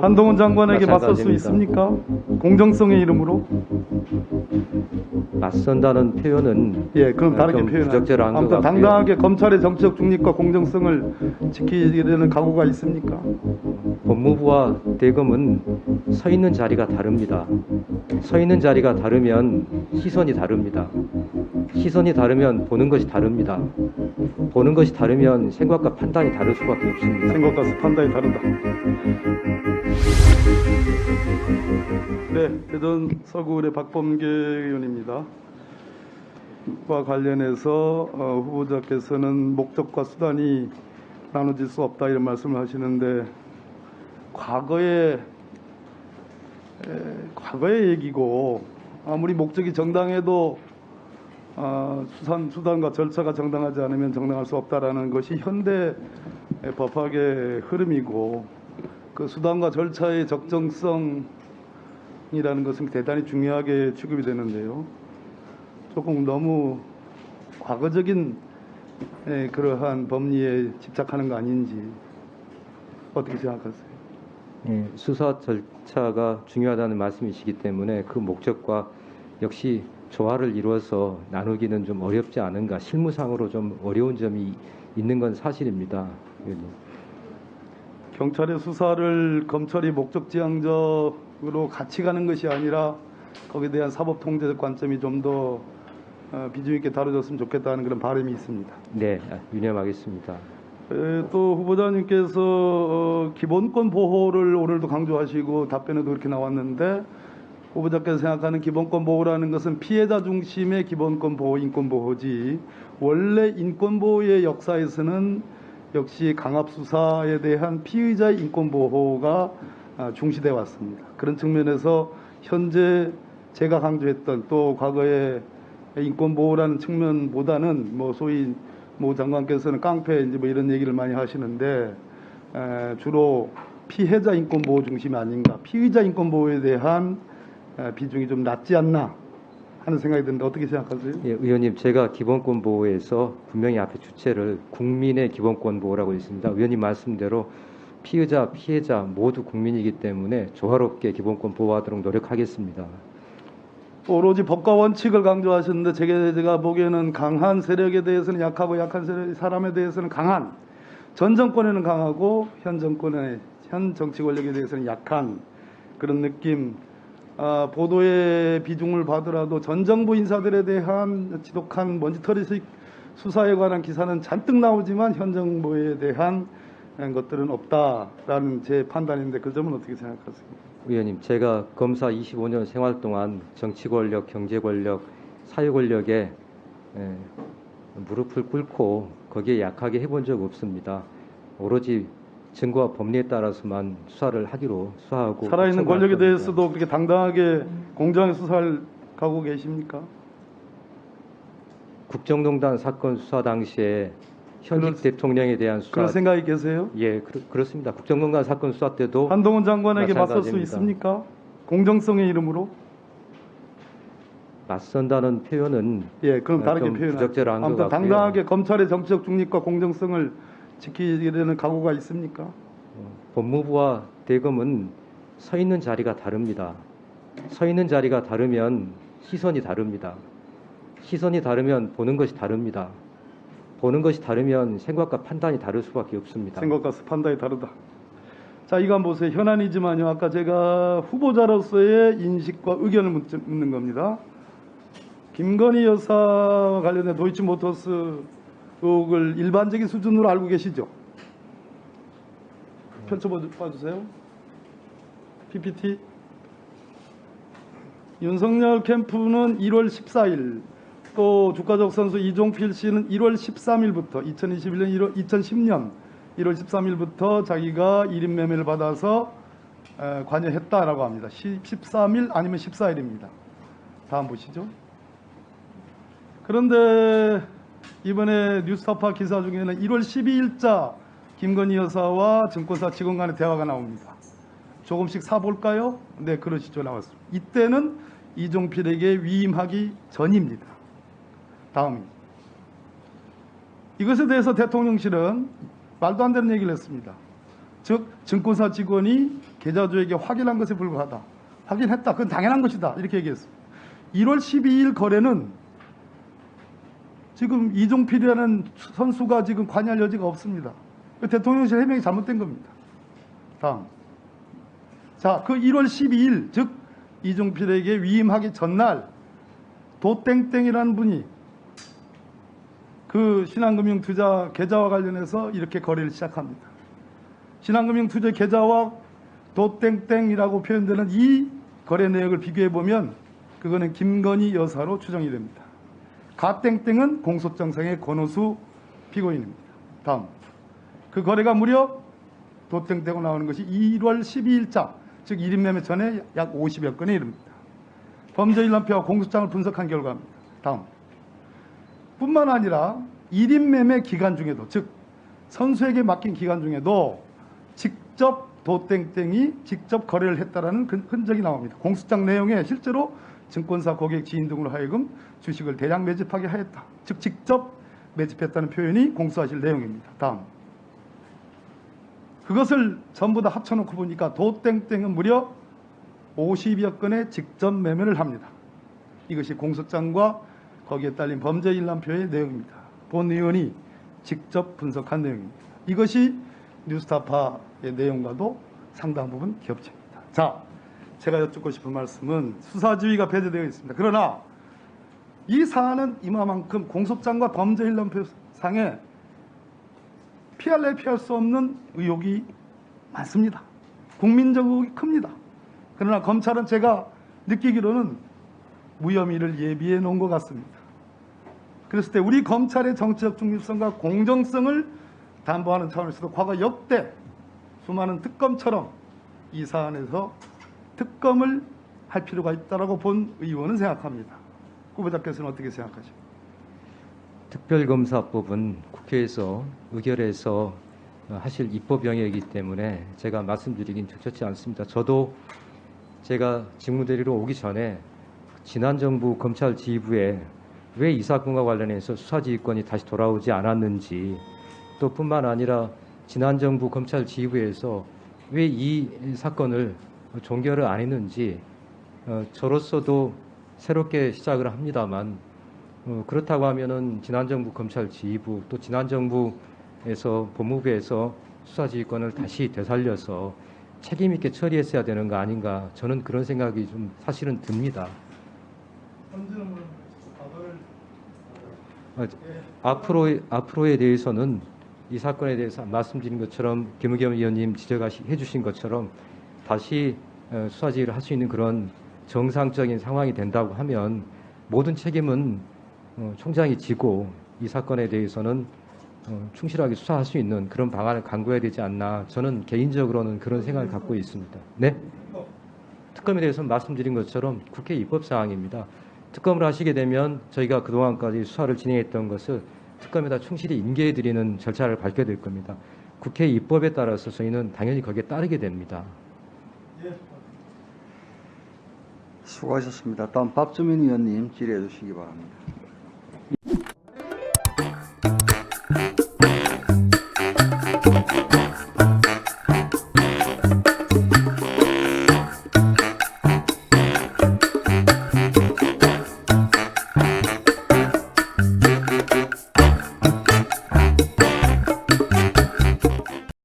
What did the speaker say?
한동훈 장관에게 맞설 수 있습니까? 공정성의 이름으로? 맞선다는 표현은 그럼 다르게 좀 표현하죠. 부적절한 것 아무튼 같고요. 당당하게 검찰의 정치적 중립과 공정성을 지키려는 각오가 있습니까? 법무부와 대검은 서 있는 자리가 다릅니다. 서 있는 자리가 다르면 시선이 다릅니다. 시선이 다르면 보는 것이 다릅니다. 보는 것이 다르면 생각과 판단이 다를 수밖에 없습니다. 생각과 판단이 다르다. 네, 대전 서구의 박범계 의원입니다. 과 관련해서 후보자께서는 목적과 수단이 나눠질 수 없다 이런 말씀을 하시는데 과거의 얘기고 아무리 목적이 정당해도 수단과 절차가 정당하지 않으면 정당할 수 없다라는 것이 현대 법학의 흐름이고 그 수단과 절차의 적정성이라는 것은 대단히 중요하게 취급이 되는데요. 조금 너무 과거적인 그러한 법리에 집착하는 거 아닌지 어떻게 생각하세요? 수사 절차가 중요하다는 말씀이시기 때문에 그 목적과 역시 조화를 이루어서 나누기는 좀 어렵지 않은가, 실무상으로 좀 어려운 점이 있는 건 사실입니다. 의원님. 경찰의 수사를 검찰이 목적지향적으로 같이 가는 것이 아니라 거기에 대한 사법통제적 관점이 좀 더 비중 있게 다뤄졌으면 좋겠다는 그런 바람이 있습니다. 네, 유념하겠습니다. 또 후보자님께서 기본권 보호를 오늘도 강조하시고 답변에도 그렇게 나왔는데 후보자께서 생각하는 기본권 보호라는 것은 피해자 중심의 기본권 보호, 인권 보호지 원래 인권 보호의 역사에서는 역시 강압 수사에 대한 피의자의 인권 보호가 중시돼 왔습니다. 그런 측면에서 현재 제가 강조했던 또 과거에 인권 보호라는 측면보다는 소위 장관께서는 깡패 이제 이런 얘기를 많이 하시는데 주로 피해자 인권 보호 중심이 아닌가, 피의자 인권 보호에 대한 비중이 좀 낮지 않나 하는 생각이 드는데 어떻게 생각하세요? 의원님, 제가 기본권 보호에서 분명히 앞에 주체를 국민의 기본권 보호라고 했습니다. 의원님 말씀대로 피의자, 피해자 모두 국민이기 때문에 조화롭게 기본권 보호하도록 노력하겠습니다. 오로지 법과 원칙을 강조하셨는데 제가 보기에는 강한 세력에 대해서는 약하고 약한 사람에 대해서는 강한, 전 정권에는 강하고 현 정치 권력에 대해서는 약한 그런 느낌. 보도의 비중을 봐더라도 전 정부 인사들에 대한 지독한 먼지털이식 수사에 관한 기사는 잔뜩 나오지만 현 정부에 대한 것들은 없다라는 제 판단인데 그 점은 어떻게 생각하세요? 의원님, 제가 검사 25년 생활 동안 정치 권력, 경제 권력, 사회 권력에 무릎을 꿇고 거기에 약하게 해본 적 없습니다. 오로지 증거와 법리에 따라서만 수사를 하기로 수사하고 살아있는 권력에 겁니다. 대해서도 그렇게 당당하게 공정하게 수사를 가고 계십니까? 국정농단 사건 수사 당시에 현직 대통령에 대한 수사 그런 생각이 계세요? 그렇습니다. 국정농단 사건 수사 때도 한동훈 장관에게 맞설 수 마찬가지입니다. 있습니까? 공정성의 이름으로? 맞선다는 표현은 그럼 다르게 좀 표현하죠. 부적절한 것 아무튼 같고요. 당당하게 검찰의 정치적 중립과 공정성을 지키려는 각오가 있습니까? 법무부와 대검은 서 있는 자리가 다릅니다. 서 있는 자리가 다르면 시선이 다릅니다. 시선이 다르면 보는 것이 다릅니다. 보는 것이 다르면 생각과 판단이 다를 수밖에 없습니다. 생각과 판단이 다르다. 자, 이거 한번 보세요. 현안이지만요. 아까 제가 후보자로서의 인식과 의견을 묻는 겁니다. 김건희 여사와 관련된 도이치모터스 의혹을 일반적인 수준으로 알고 계시죠? 펼쳐봐주세요. PPT. 윤석열 캠프는 1월 14일, 또 주가적 선수 이종필 씨는 1월 13일부터 2010년 1월 13일부터 자기가 1인 매매를 받아서 관여했다라고 합니다. 13일 아니면 14일입니다. 다음 보시죠. 그런데 이번에 뉴스타파 기사 중에는 1월 12일자 김건희 여사와 증권사 직원 간의 대화가 나옵니다. 조금씩 사볼까요? 네, 그러시죠. 나왔습니다. 이때는 이종필에게 위임하기 전입니다. 다음입니다. 이것에 대해서 대통령실은 말도 안 되는 얘기를 했습니다. 즉 증권사 직원이 계좌주에게 확인한 것에 불과하다. 확인했다. 그건 당연한 것이다. 이렇게 얘기했습니다. 1월 12일 거래는 지금 이종필이라는 선수가 지금 관여할 여지가 없습니다. 대통령실 해명이 잘못된 겁니다. 다음. 자, 그 1월 12일, 즉 이종필에게 위임하기 전날 도땡땡이라는 분이 그 신한금융투자 계좌와 관련해서 이렇게 거래를 시작합니다. 신한금융투자 계좌와 도땡땡이라고 표현되는 이 거래 내역을 비교해 보면 그거는 김건희 여사로 추정이 됩니다. 가땡땡은 공소장상의 권오수 피고인입니다. 다음. 그 거래가 무려 도땡땡으로 나오는 것이 1월 12일자, 즉 1인 매매 전에 약 50여 건에 이릅니다. 범죄일람표와 공소장을 분석한 결과입니다. 다음. 뿐만 아니라 1인 매매 기간 중에도, 즉 선수에게 맡긴 기간 중에도 직접 도땡땡이 직접 거래를 했다라는 흔적이 나옵니다. 공소장 내용에 실제로 증권사 고객 지인 등으로 하여금 주식을 대량 매집하게 하였다. 즉 직접 매집했다는 표현이 공소하실 내용입니다. 다음. 그것을 전부 다 합쳐놓고 보니까 도땡땡은 무려 50여 건의 직접 매매를 합니다. 이것이 공소장과 거기에 딸린 범죄일람표의 내용입니다. 본 의원이 직접 분석한 내용입니다. 이것이 뉴스타파의 내용과도 상당 부분 겹칩니다. 자, 제가 여쭙고 싶은 말씀은 수사지휘가 배제되어 있습니다. 그러나 이 사안은 이만큼 공소장과 범죄일람표상에 피할래 피할 수 없는 의혹이 많습니다. 국민적 의혹이 큽니다. 그러나 검찰은 제가 느끼기로는 무혐의를 예비해 놓은 것 같습니다. 그랬을 때 우리 검찰의 정치적 중립성과 공정성을 담보하는 차원에서도 과거 역대 수많은 특검처럼 이 사안에서 특검을 할 필요가 있다고 본 의원은 생각합니다. 후보자께서는 어떻게 생각하십니까? 특별검사법은 국회에서 의결해서 하실 입법 영역이기 때문에 제가 말씀드리긴 적절치 않습니다. 저도 제가 직무대리로 오기 전에 지난 정부 검찰 지휘부에 왜 이 사건과 관련해서 수사지휘권이 다시 돌아오지 않았는지, 또 뿐만 아니라 지난 정부 검찰 지휘부에서 왜 이 사건을 종결을 안 했는지 저로서도 새롭게 시작을 합니다만, 그렇다고 하면은 지난 정부 검찰 지휘부 또 지난 정부에서 법무부에서 수사지휘권을 다시 되살려서 책임 있게 처리했어야 되는 거 아닌가, 저는 그런 생각이 좀 사실은 듭니다. 앞으로에 대해서는 이 사건에 대해서 말씀드린 것처럼 김의겸 의원님 지적해 주신 것처럼 다시 수사지휘를 할 수 있는 그런 정상적인 상황이 된다고 하면 모든 책임은 총장이 지고 이 사건에 대해서는 충실하게 수사할 수 있는 그런 방안을 강구해야 되지 않나, 저는 개인적으로는 그런 생각을 갖고 있습니다. 네? 특검에 대해서는 말씀드린 것처럼 국회 입법 사항입니다. 특검을 하시게 되면 저희가 그동안까지 수사를 진행했던 것을 특검에다 충실히 인계해드리는 절차를 밟게 될 겁니다. 국회 입법에 따라서 저희는 당연히 거기에 따르게 됩니다. 수고하셨습니다. 다음 박주민 의원님 질의해 주시기 바랍니다.